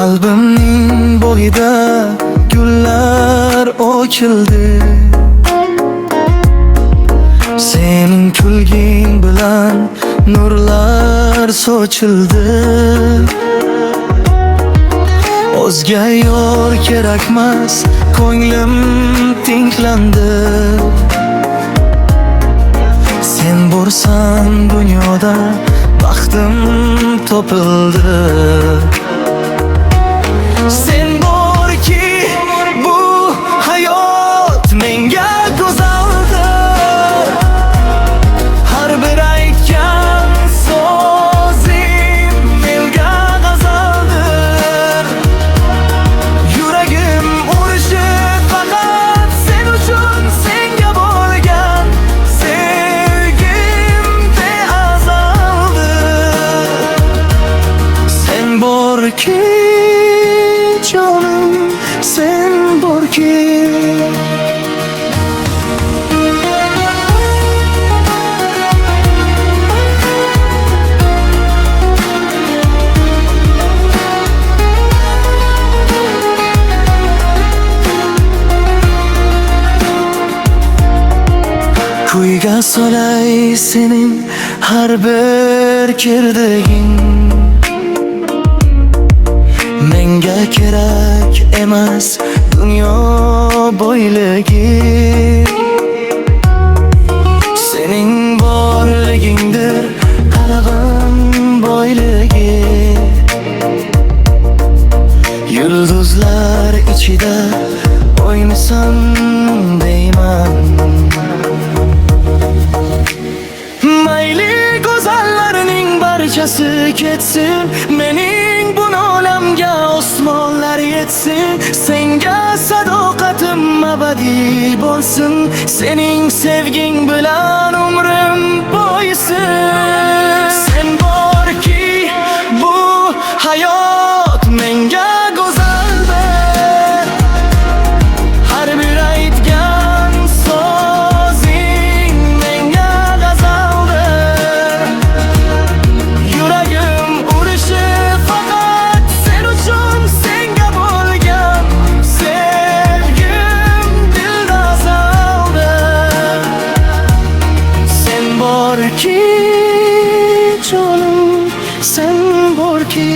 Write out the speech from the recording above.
Qalbimning bo'yida gullar ochildi. Sening kulging bilan nurlar sochildi. O'zga yo'l kerakmas, ko'nglim tinglandi. Sen borsan dunyoda baxtim topildi. Sen borki bu hayot menga go'zaldir. Har bir aytgan so'zing menga g'azaldir. Yuragim urishi faqat sen uchun, senga bo'lgan sevgim beazaldir. Sen borki canım, sen borki. Kuyga solay senin har bir kirdiging. Menga kerak emas dunyo boyligi. Sening borligingdir qalbim boyligi. Yulduzlar ichida o'ynasam deyman. Mayli go'zallarning barchasi ketsin, mening bu olamga osmonlar yetsin. Senga sadoqatim abadiy bo'lsin, sening sevging bilan umrim boyisin. Sen borki bu hayot menga go'zaldir. Har bir aytgan so'zing menga g'azaldir. Yuragim urishi faqat sen uchun, senga bo'lgan sevgim dilda azaldir. Sen borki canım, sen borki.